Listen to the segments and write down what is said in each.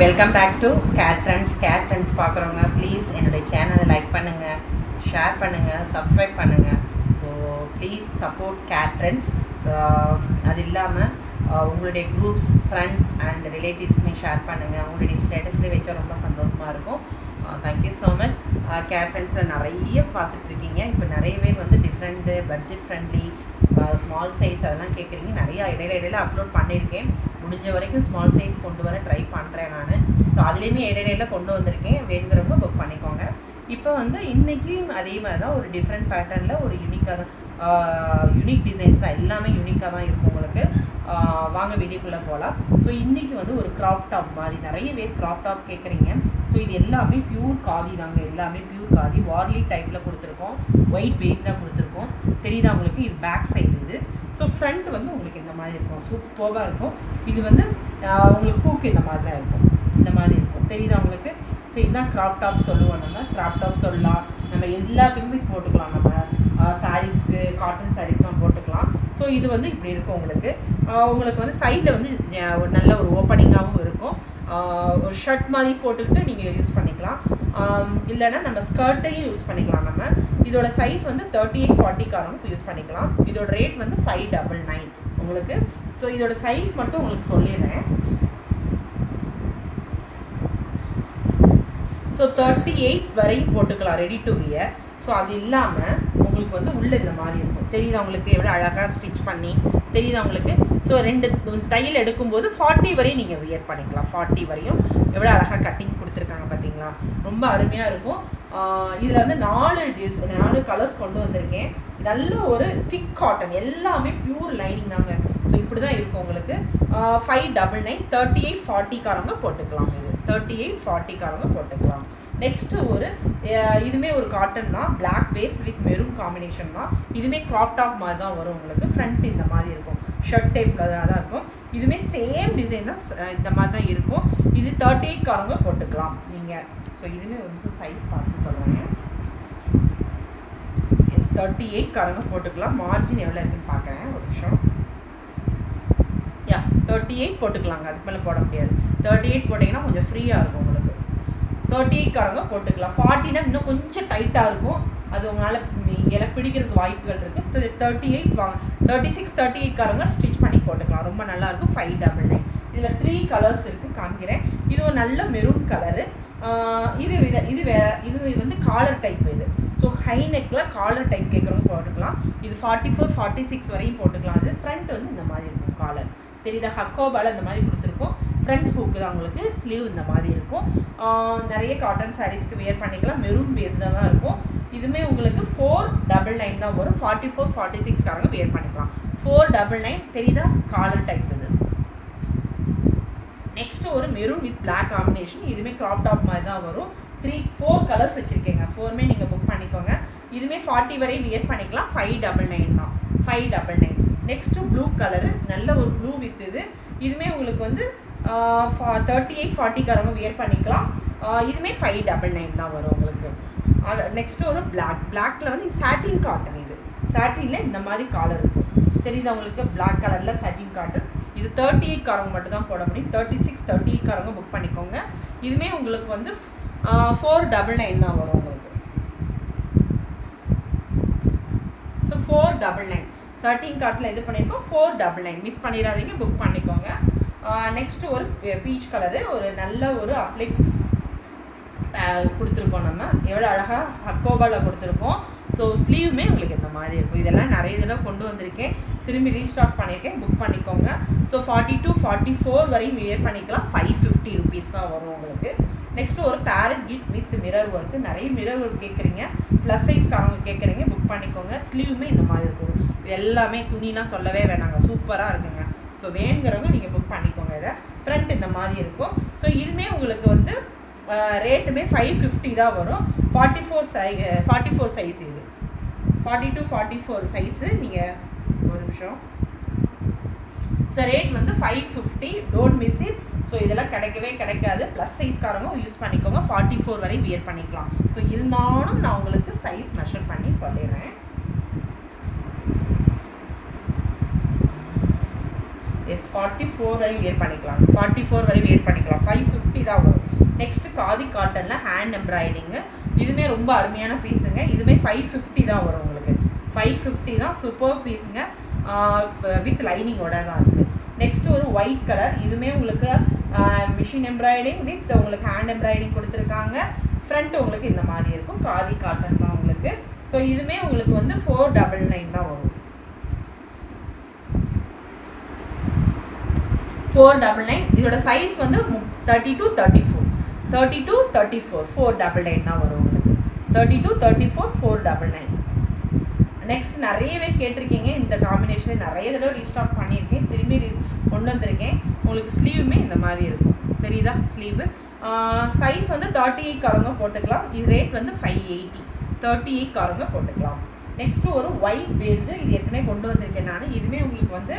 Welcome back to Cat Trends பார்க்குறவங்க please என்னுடைய சேனலை லைக் பண்ணுங்கள், ஷேர் பண்ணுங்கள், சப்ஸ்கிரைப் பண்ணுங்கள். So please support Cat Trends. அது இல்லாமல் உங்களுடைய குரூப்ஸ், ஃப்ரெண்ட்ஸ் அண்ட் ரிலேட்டிவ்ஸ்மே ஷேர் பண்ணுங்கள். உங்களுடைய ஸ்டேட்டஸ்லேயே வச்சா ரொம்ப சந்தோஷமாக இருக்கும். Thank you so much. கேட் ட்ரெண்ட்ஸில் நிறைய பார்த்துட்ருக்கீங்க. இப்போ நிறைய பேர் வந்து different budget friendly small size அதெல்லாம் கேட்குறீங்க. நிறையா இடையில அப்லோட் பண்ணியிருக்கேன். முடிஞ்ச வரைக்கும் ஸ்மால் சைஸ் கொண்டு வர ட்ரை பண்ணுறேன் நான். ஸோ அதுலேயுமே இடையில கொண்டு வந்திருக்கேன். வேணுங்கிறவங்க புக் பண்ணிக்கோங்க. இப்போ வந்து இன்றைக்கும் அதே மாதிரி தான் ஒரு டிஃப்ரெண்ட் பேட்டர்னில் ஒரு யூனிக்காக தான் யூனிக் டிசைன்ஸாக எல்லாமே யூனிக்காக தான் இருக்கும் உங்களுக்கு. வாங்க வீடியோக்குள்ளே போகலாம். ஸோ இன்றைக்கி வந்து ஒரு க்ராப் டாப் மாதிரி நிறைய பேர் க்ராப் டாப் கேட்குறீங்க. ஸோ இது எல்லாமே பியூர் காதி தாங்க. எல்லாமே பியூர் காதி வார்லி டைப்பில் கொடுத்துருக்கோம். ஒயிட் பேஸ்டாக கொடுத்துருக்கோம். தெரியுதா உங்களுக்கு? இது பேக் சைடு இது. ஸோ ஃப்ரண்ட் வந்து உங்களுக்கு இந்த மாதிரி இருக்கும். சூப்பராக இருக்கும். இது வந்து உங்களுக்கு பூக்கு இந்த மாதிரி தான் இருக்கும். இந்த மாதிரி இருக்கும். தெரியுதா உங்களுக்கு? ஸோ இதுதான் க்ராப் டாப் சொல்லுவோம். நம்ம க்ராப் டாப் சொல்லலாம். நம்ம எல்லாத்துக்குமே போட்டுக்கலாம். நம்ம சாரீஸ்க்கு, காட்டன் சாரீஸ்லாம் போட்டுக்கலாம். ஸோ இது வந்து இப்படி இருக்கும் உங்களுக்கு. உங்களுக்கு வந்து சைடில் வந்து ஒரு நல்ல ஒரு ஓப்பனிங்காகவும் இருக்கும். ஒரு ஷர்ட் மாதிரி போட்டுக்கிட்டு நீங்கள் யூஸ் பண்ணிக்கலாம். இல்லைன்னா நம்ம ஸ்கர்ட்டையும் யூஸ் பண்ணிக்கலாம். நம்ம இதோட சைஸ் வந்து 38-40 யூஸ் பண்ணிக்கலாம். இதோட ரேட் வந்து 599 உங்களுக்கு. ஸோ இதோட சைஸ் மட்டும் உங்களுக்கு சொல்லிடுறேன். ஸோ 38 வரையும் போட்டுக்கலாம் ரெடி டு வியர். ஸோ அது இல்லாமல் உங்களுக்கு வந்து உள்ளே இந்த மாதிரி இருக்கும். தெரியுதா உங்களுக்கு? எவ்வளோ அழகாக ஸ்டிச் பண்ணி தெரியுதா உங்களுக்கு? ஸோ 2 தையல் எடுக்கும்போது 40 வரையும் நீங்கள் வியர் பண்ணிக்கலாம். 40 வரையும் எவ்வளோ அழகாக கட்டிங் கொடுத்துருக்காங்க பார்த்தீங்களா? ரொம்ப அருமையாக இருக்கும். இதில் வந்து 4 கலர்ஸ் கொண்டு வந்திருக்கேன். நல்ல ஒரு திக் காட்டன், எல்லாமே பியூர் லைனிங் தாங்க. ஸோ இப்படி தான் இருக்கும் உங்களுக்கு. 599 38-40 போட்டுக்கலாம். இது 38-40 போட்டுக்கலாம். நெக்ஸ்ட்டு ஒரு இதுவுமே ஒரு காட்டன் தான். Black base with maroon combination தான். இதுவுமே க்ராப் டாப் மாதிரி தான் வரும் உங்களுக்கு. ஃப்ரண்ட் இந்த மாதிரி இருக்கும். ஷர்ட் டைப்பில் தான் இருக்கும். இதுவுமே சேம் டிசைன் தான். இந்த மாதிரி தான் இருக்கும். இது 38 போட்டுக்கலாம் நீங்கள். ஸோ இதுவுமே ஒரு நிமிஷம் சைஸ் பார்த்து சொல்லுவேன். எஸ் 38 போட்டுக்கலாம். மார்ஜின் எவ்வளோ இருக்குன்னு பார்க்குறேன் ஒரு நிமிஷம். 38 போட்டுக்கலாங்க. அதுக்கு மேலே போட முடியாது. 38 போட்டிங்கன்னா கொஞ்சம் ஃப்ரீயாக இருக்கும் உங்களுக்கு. 38 போட்டுக்கலாம். 40னா இன்னும் கொஞ்சம் டைட்டாக இருக்கும். அது உங்களால் எனக்கு பிடிக்கிறதுக்கு வாய்ப்புகள் இருக்குது. 38 வாங்க. 36-38 ஸ்டிச் பண்ணி போட்டுக்கலாம். ரொம்ப நல்லாயிருக்கும். 599. இதில் 3 கலர்ஸ் இருக்குது, காமிக்கிறேன். இது ஒரு நல்ல மெரூன் கலரு. இது வந்து காலர் டைப். இது ஸோ ஹை நெக்கில் காலர் டைப் கேட்குறவங்க போட்டுக்கலாம். இது 44-46 வரையும் போட்டுக்கலாம். அது ஃப்ரண்ட் வந்து இந்த மாதிரி இருக்கும். காலர் தெரியுதா? ஹக்கோபால் இந்த மாதிரி கொடுத்துருக்கோம். ஃப்ரண்ட் ஹூக்கு தான் உங்களுக்கு. ஸ்லீவ் இந்த மாதிரி இருக்கும். நிறைய காட்டன் சாரீஸ்க்கு வியர் பண்ணிக்கலாம். மெரூன் பேஸ்டாக தான் இருக்கும். இதுவுமே உங்களுக்கு 499 தான் வரும். 44-46 வியர் பண்ணிக்கலாம். 499 தெரியுதா? காலர் டைப் இது. நெக்ஸ்ட்டு ஒரு மெரூன் வித் பிளாக் காம்பினேஷன். இதுவுமே க்ராப் டாப் மாதிரி தான் வரும். 4 கலர்ஸ் வச்சுருக்கேங்க. 4மே நீங்கள் புக் பண்ணிக்கோங்க. இதுவுமே 40 வரை வியர் பண்ணிக்கலாம். 599 தான். 599. Next blue colour. நல்ல ஒரு ப்ளூ வித் இது. இதுவுமே உங்களுக்கு வந்து 38-40 வியர் பண்ணிக்கலாம். இதுவுமே 599 தான் வரும் உங்களுக்கு. நெக்ஸ்ட்டு ஒரு பிளாக்ல வந்து சாட்டின் காட்டன். இது சாட்டினில் இந்த மாதிரி காலர் இருக்கும். தெரியுதா உங்களுக்கு? பிளாக் கலரில் சாட்டின் காட்டன். இது 38 மட்டும் தான் போட முடியும். 36-38 புக் பண்ணிக்கோங்க. இதுவுமே உங்களுக்கு வந்து 499 தான் வரும் உங்களுக்கு. ஸோ 499 13 இது பண்ணியிருக்கோம். 499 மிஸ் பண்ணிடாதீங்க, புக் பண்ணிக்கோங்க. நெக்ஸ்ட்டு ஒரு பீச் கலரு. ஒரு நல்ல ஒரு அப்ளிக் கொடுத்துருக்கோம். நம்ம எவ்வளோ அழகாக ஹக்கோபாவில் கொடுத்துருக்கோம். ஸோ ஸ்லீவுமே உங்களுக்கு இந்த மாதிரி இருக்கும். இதெல்லாம் நிறைய தடவை கொண்டு வந்திருக்கேன். திரும்பி ரீஸ்டாக் பண்ணியிருக்கேன். புக் பண்ணிக்கோங்க. ஸோ 42-44 வரையும் வியர் பண்ணிக்கலாம். 550 rupees தான் வரும் உங்களுக்கு. நெக்ஸ்ட்டு ஒரு parrot kit with mirror work. நிறைய மிரர் ஒர்க் கேட்குறீங்க. ப்ளஸ் சைஸ்காரங்க கேட்குறீங்க. புக் பண்ணிக்கோங்க. ஸ்லீவுமே இந்த மாதிரி இருக்கும். இது எல்லாமே துணிலாம் சொல்லவே வேணாங்க. சூப்பராக இருக்குங்க. ஸோ வேணுங்கிறவங்க நீங்கள் புக் பண்ணிக்கோங்க. இதை ஃப்ரண்ட் இந்த மாதிரி இருக்கும். ஸோ இதுவுமே உங்களுக்கு வந்து ரேட்டுமே 550 தான் வரும். 44 சைஸ். இது 42-44 சைஸு. நீங்கள் ஒரு நிமிஷம். ஸோ ரேட் வந்து 550. Don't miss it. ஸோ இதெல்லாம் கிடைக்காது. ப்ளஸ் சைஸ்காரங்க யூஸ் பண்ணிக்கோங்க. 44 வரை வியர் பண்ணிக்கலாம். ஸோ இருந்தாலும் நான் உங்களுக்கு சைஸ் மெஷர் பண்ணி சொல்லிடுறேன். எஸ் 44 வரை வியர் பண்ணிக்கலாம். 44 வரை வியர் பண்ணிக்கலாம். 550 தான் வரும். நெக்ஸ்ட்டு காதி காட்டனில் ஹேண்ட் எம்ப்ராய்டிங்கு, இதுவுமே ரொம்ப அருமையான பீஸுங்க. இதுவுமே 550 தான் வரும் உங்களுக்கு. 550 தான், சூப்பர் பீஸுங்க. வித் லைனிங்கோட தான் இருக்குது. நெக்ஸ்ட்டு ஒரு ஒயிட் கலர், இதுவுமே உங்களுக்கு மிஷின் எம்ப்ராய்டிங் வித் உங்களுக்கு ஹேண்ட் எம்ப்ராய்டிங் கொடுத்துருக்காங்க. ஃப்ரண்ட் உங்களுக்கு இந்த மாதிரி இருக்கும். காதி காட்டன் தான் உங்களுக்கு. ஸோ இதுவுமே உங்களுக்கு வந்து 499 தான் வரும். 499. இதோட சைஸ் வந்து 30 to 34, 30 to 34, 499 தான் வரும் உங்களுக்கு. 30 to 34, 499. நெக்ஸ்ட் நிறைய பேர் கேட்டிருக்கீங்க, இந்த காம்பினேஷன் நிறைய தடவை ரீஸ்டாக் பண்ணியிருக்கேன், திரும்பி கொண்டு வந்திருக்கேன். உங்களுக்கு ஸ்லீவுமே இந்த மாதிரி இருக்கும், தெரியுதா ஸ்லீவு. சைஸ் வந்து 38 காரங்க போட்டுக்கலாம். இது ரேட் வந்து 580, 38 காரங்க போட்டுக்கலாம். நெக்ஸ்ட்டு ஒரு ஒயிட் பேஸ்டு, இது ஏற்கனவே கொண்டு வந்திருக்கேன் நான். இதுவுமே உங்களுக்கு வந்து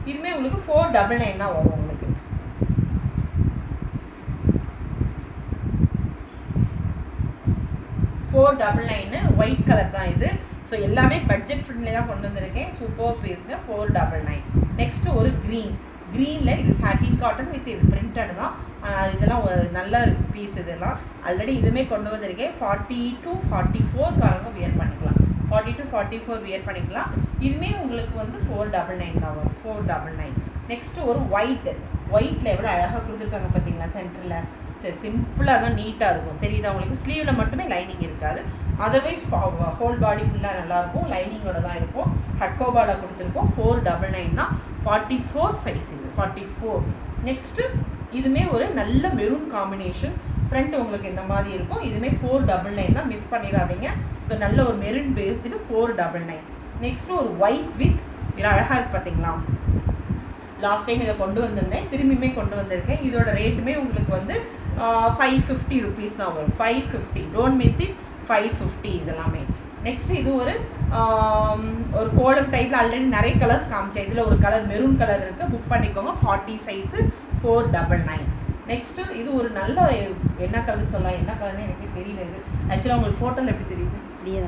இதுவுமே உங்களுக்கு 499 தான் வரும் உங்களுக்கு. ஒயிட் கலர் தான் இது. ஸோ எல்லாமே பட்ஜெட் ஃப்ரெண்ட்லேயே தான் கொண்டு வந்திருக்கேன். சூப்பர் பீஸுங்க, 499. நெக்ஸ்ட்டு ஒரு க்ரீனில் இது சாட்டின் காட்டன் வித் இது பிரிண்டட் தான். இதெல்லாம் ஒரு நல்ல பீஸ். இதெல்லாம் ஆல்ரெடி இதுவுமே கொண்டு வந்திருக்கேன். 40 to 44 காரங்க வியர் பண்ணிக்கலாம். 40 to 44 வியர் பண்ணிக்கலாம். இதுவுமே உங்களுக்கு வந்து 499 தான் வரும். 499. நெக்ஸ்ட்டு ஒரு ஒயிட்டில் எவ்வளோ அழகாக கொடுத்துருக்காங்க பார்த்தீங்களா சென்டரில். சரி, சிம்பிளாக தான் நீட்டாக இருக்கும், தெரியுதா உங்களுக்கு. ஸ்லீவில் மட்டுமே லைனிங் இருக்காது, அதர்வைஸ் ஹோல் பாடி ஃபுல்லாக நல்லாயிருக்கும். லைனிங்கோட தான் இருக்கும். ஹக்கோபாவில் கொடுத்துருக்கோம். 499 தான். 44 சைஸ் இது, 44. நெக்ஸ்ட்டு இதுவுமே ஒரு நல்ல மெரூன் காம்பினேஷன். ஃப்ரண்ட் உங்களுக்கு இந்த மாதிரி இருக்கும். இதுவுமே 499 தான், மிஸ் பண்ணிடாதீங்க. ஸோ நல்ல ஒரு மெரூன் பேஸ்டு 499. நெக்ஸ்ட்டு ஒரு ஒயிட் வித் இது அழகாக இருக்குது பார்த்தீங்களா. லாஸ்ட் டைம் இதை கொண்டு வந்திருந்தேன், திரும்பியுமே கொண்டு வந்திருக்கேன். இதோட ரேட்டுமே உங்களுக்கு வந்து 550 ருபீஸ் தான் வரும். 550, டோன்ட் மிஸ் இட். 550 இதெல்லாமே. நெக்ஸ்ட்டு இது ஒரு கோலம் டைப்பில் ஆல்ரெடி நிறைய கலர்ஸ் காமிச்சேன். இதில் ஒரு கலர் மெரூன் கலர் இருக்குது, புக் பண்ணிக்கோங்க. 40 சைஸு, 499. நெக்ஸ்ட்டு இது ஒரு நல்ல என்ன கலர் சொல்லலாம், என்ன கலர்னு எனக்கு தெரியல. இது ஆக்சுவலாக உங்களுக்கு ஃபோட்டோவில் எப்படி தெரியுது?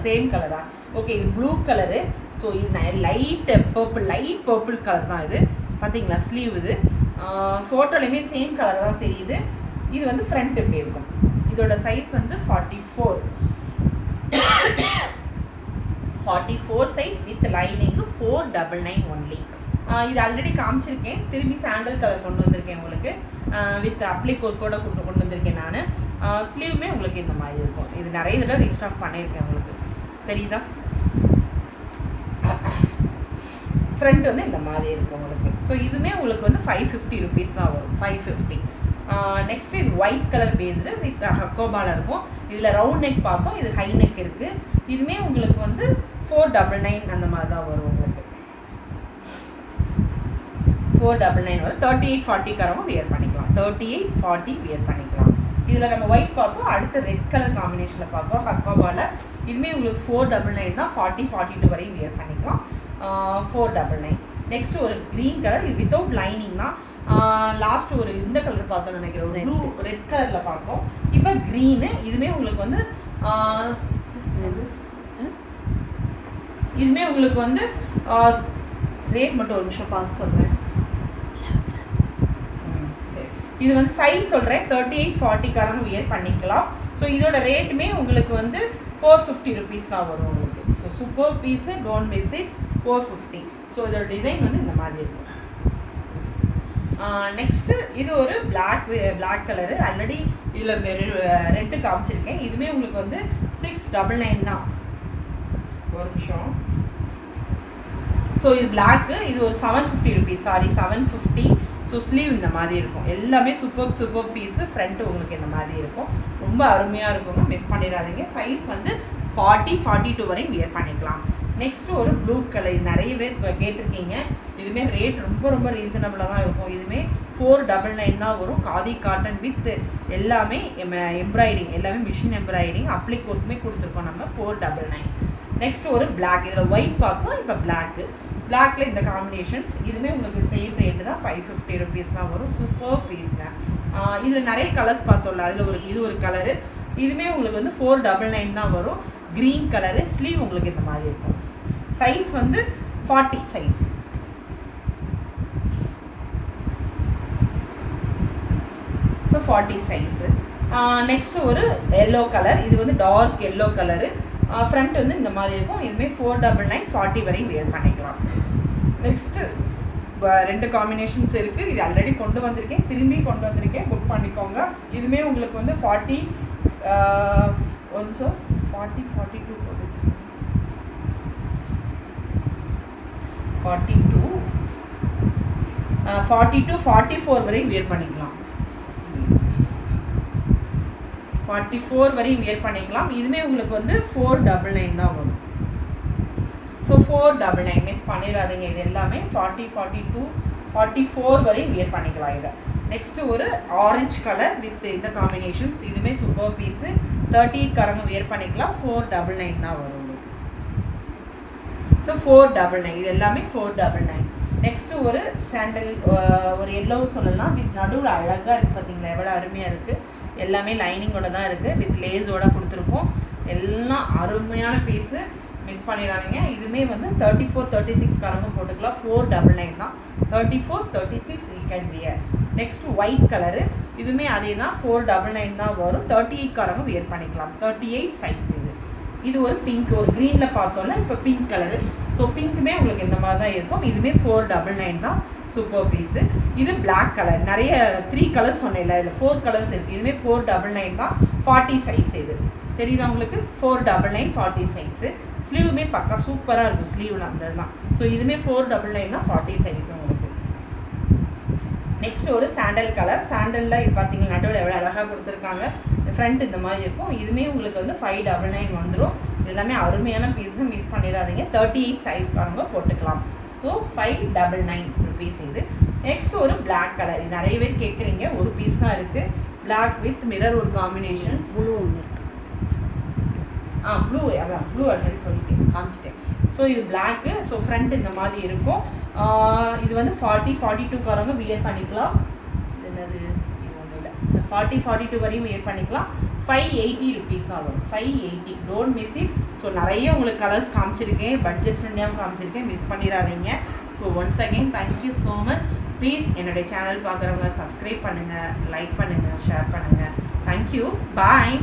சேம் கலரா? ஓகே, இது ப்ளூ கலரு. ஸோ இது லைட் பர்பிள் கலர் தான் இது. பார்த்தீங்களா ஸ்லீவ் இது. ஃபோட்டோலையுமே சேம் கலர் தான் தெரியுது. இது வந்து ஃப்ரண்ட் இப்படி இருக்கும். இதோட சைஸ் வந்து 44 சைஸ் வித் லைனிங்கு 499 ஒன்லி. இது ஆல்ரெடி காமிச்சிருக்கேன், திரும்பி சாண்டல் கலர் கொண்டு வந்திருக்கேன் உங்களுக்கு. வித் அப்ளிகோட் கூட கொண்டு வந்திருக்கேன் நான். ஸ்லீவுமே உங்களுக்கு இந்த மாதிரி இருக்கும். இது நிறைய தடவை ரீஸ்டாக் பண்ணியிருக்கேன் உங்களுக்கு, தெரியுதா. ஃப்ரண்ட் வந்து இந்த மாதிரி இருக்குது உங்களுக்கு. ஸோ இதுவுமே உங்களுக்கு வந்து 550 ருபீஸ் தான் வரும். 550. நெக்ஸ்ட்டு இது ஒயிட் கலர் பேஸ்டு வித் ஹக்கோபாவில் இருக்கும். இதில் ரவுண்ட் நெக் பார்த்தோம், இது ஹை நெக் இருக்குது. இதுவுமே உங்களுக்கு வந்து 499 அந்த மாதிரி தான் வரும் உங்களுக்கு. 499 வரும். 38-40 காரமும் வியர் பண்ணிக்கலாம். 38-40 வியர் பண்ணிக்கலாம். இதில் நம்ம ஒயிட் பார்த்தோம், அடுத்த ரெட் கலர் காம்பினேஷனில் பார்த்தோம் ஹக்கோபாவில். இதுவுமே உங்களுக்கு 499 தான். 40-42 வரையும் வியர் பண்ணிக்கலாம். 499. நெக்ஸ்ட்டு ஒரு க்ரீன் கலர், இது வித்தவுட் லைனிங் தான். லாஸ்ட் ஒரு இந்த கலர் பார்த்தோம்னு நினைக்கிறேன், ஒரு ப்ளூ ரெட் கலரில் பார்த்தோம். இப்போ க்ரீனு, இதுவுமே உங்களுக்கு வந்து இதுவுமே உங்களுக்கு வந்து ரேட் மட்டும் ஒரு நிமிஷம் பார்த்து சொல்கிறேன். சரி, இது வந்து சைஸ் சொல்கிறேன். 38-40 காரங்க வியர் பண்ணிக்கலாம். ஸோ இதோட ரேட்டுமே உங்களுக்கு வந்து 450 ருபீஸ் தான் வரும் உங்களுக்கு. So super piece, don't miss it. 450. So இதோட டிசைன் வந்து இந்த மாதிரி இருக்கும். நெக்ஸ்ட்டு இது ஒரு பிளாக் கலரு. ஆல்ரெடி இதில் ரெட்டு காமிச்சிருக்கேன். இதுவுமே உங்களுக்கு வந்து 699 தான். ஒரு நிமிஷம். ஸோ இது பிளாக்கு, இது ஒரு 750 ருபீஸ், சாரி 750. ஸோ ஸ்லீவ் இந்த மாதிரி இருக்கும். எல்லாமே சூப்பர் பீஸு. ஃப்ரண்ட்டு உங்களுக்கு இந்த மாதிரி இருக்கும். ரொம்ப அருமையாக இருக்குங்க, மிஸ் பண்ணிடாதீங்க. சைஸ் வந்து 40-42 வரையும் வியர் பண்ணிக்கலாம். நெக்ஸ்ட்டு ஒரு ப்ளூ கலர், நிறைய பேர் கேட்டிருக்கீங்க. இதுவுமே ரேட் ரொம்ப ரீசனபிளாக தான் இருக்கும். இதுவுமே 499 தான் வரும். காதி காட்டன் வித் எல்லாமே எம்ப்ராய்டிங், எல்லாமே மிஷின் எம்ப்ராய்டிங், அப்ளிகோட்டுமே கொடுத்துருக்கோம் நம்ம. 499. நெக்ஸ்ட் ஒரு பிளாக், இதில் ஒயிட் பார்த்தோம், இப்போ பிளாக்கில் இந்த காம்பினேஷன்ஸ். இதுவுமே உங்களுக்கு சேம் ரேட்டு தான். 550 ருபீஸ் தான் வரும். சூப்பர் பீஸுங்க. இதில் நிறைய கலர்ஸ் பார்த்தோம்ல, அதில் இது ஒரு கலரு. இதுவுமே உங்களுக்கு வந்து 499 தான் வரும். Green colour. ஸ்லீவ் உங்களுக்கு இந்த மாதிரி இருக்கும். சைஸ் வந்து 40 சைஸ். So 40 size. நெக்ஸ்ட்டு ஒரு எல்லோ கலர், இது வந்து டார்க் எல்லோ கலரு, ஃப்ரண்ட் வந்து இந்த மாதிரி இருக்கும். இதுவுமே 499 40 வரையும் வேர் பண்ணிக்கலாம். நெக்ஸ்ட்டு 2 காம்பினேஷன்ஸ் இருக்குது. இது ஆல்ரெடி கொண்டு வந்திருக்கேன், திரும்பி கொண்டு வந்திருக்கேன், புக் பண்ணிக்கோங்க. இதுவுமே உங்களுக்கு வந்து 40 ஒரு நிமிஷம் 40 42 போட்டுச்சு 42 44 வரையும் வேர் பண்ணிக்கலாம். 44 வரையும் வேர் பண்ணிக்கலாம். இதுவுமே உங்களுக்கு வந்து 499 தான் வரும். ஸோ 499 மிஸ் பண்ணிடாதீங்க. இது எல்லாமே 40 42 44 வரையும் வேர் பண்ணிக்கலாம். இதை நெக்ஸ்ட்டு ஒரு ஆரஞ்சு கலர் வித் இந்த காம்பினேஷன்ஸ். இதுவுமே சூப்பர் பீஸு, 38 காரங்க வேர் பண்ணிக்கலாம். 499 தான் வரும். ஸோ 499 இது எல்லாமே 499. நெக்ஸ்ட்டு ஒரு சாண்டல், ஒரு எல்லோ சொல்லலாம், வித் நடுவில் அழகாக இருக்குது. பார்த்தீங்களா எவ்வளோ அருமையாக இருக்குது. எல்லாமே லைனிங்கோட தான் இருக்குது, வித் லேஸோடு கொடுத்துருக்கோம். எல்லாம் அருமையான பீஸு, மிஸ் பண்ணிடாதீங்க. இதுவுமே வந்து 34 36 காரங்க போட்டுக்கலாம். 499 தான். 34 36 you can wear. Next white colour, இதுவுமே அதே தான் 499 தான் வரும். 38 காரங்க வியர் பண்ணிக்கலாம். 38 சைஸ். இது ஒரு பிங்க், ஒரு க்ரீனில் பார்த்தோம்னா இப்போ பிங்க் கலரு. ஸோ பிங்க்குமே உங்களுக்கு இந்த மாதிரி தான் இருக்கும். இதுவுமே 499 தான். Super piece. இது பிளாக் கலர், நிறைய 3 கலர்ஸ் சொன்னேன்ல, இல்லை 4 கலர்ஸ் இருக்குது. இதுவுமே 499 தான். 40 சைஸ். இது தெரியுதா உங்களுக்கு? 499 40 சைஸு. ஸ்லீவுமே பக்கா சூப்பராக இருக்கும். ஸ்லீவில் அந்த இதெல்லாம். ஸோ இதுவுமே 499 தான். 40 சைஸ் உங்களுக்கு. நெக்ஸ்ட் ஒரு சாண்டல் கலர். சாண்டலில் இது பார்த்தீங்கன்னா நடுவில் எவ்வளோ அழகாக கொடுத்துருக்காங்க. ஃப்ரண்ட் இந்த மாதிரி இருக்கும். இதுவுமே உங்களுக்கு வந்து 599 வந்துடும். இது எல்லாமே அருமையான பீஸ்னு மிஸ் பண்ணிடாதீங்க. 38 சைஸ் பாருங்க போட்டுக்கலாம். ஸோ 599 ருபீஸ் இது. நெக்ஸ்ட் ஒரு பிளாக் கலர். இது நிறைய பேர் கேட்குறீங்க, ஒரு பீஸ் தான் இருக்குது. பிளாக் வித் மிரர் ஒரு காம்பினேஷன். ப்ளூ ஒன்று இருக்குது. ப்ளூ, அதான் ப்ளூ ஆல்ரெடி சொல்லிட்டேன், காமிச்சிட்டேன். ஸோ இது பிளாக்கு. ஸோ ஃப்ரண்ட் இந்த மாதிரி இருக்கும். இது வந்து 40 42 காரங்க வியர் பண்ணிக்கலாம். இது என்னது? இது ஒன்றும் இல்லை. ஸோ 40 42 வரையும் வியர் பண்ணிக்கலாம். 580 ருபீஸ் தான் வரும். 580. Don't miss it. ஸோ நிறைய உங்களுக்கு கலர்ஸ் காமிச்சிருக்கேன், பட்ஜெட் ஃப்ரெண்ட்லியாகவும் காமிச்சிருக்கேன், மிஸ் பண்ணிடாதீங்க. So once again thank you so much. Please என்னுடைய சேனல் பார்க்குறவங்க சப்ஸ்கிரைப் பண்ணுங்கள், லைக் பண்ணுங்கள், ஷேர் பண்ணுங்கள். தேங்க்யூ. பாய்.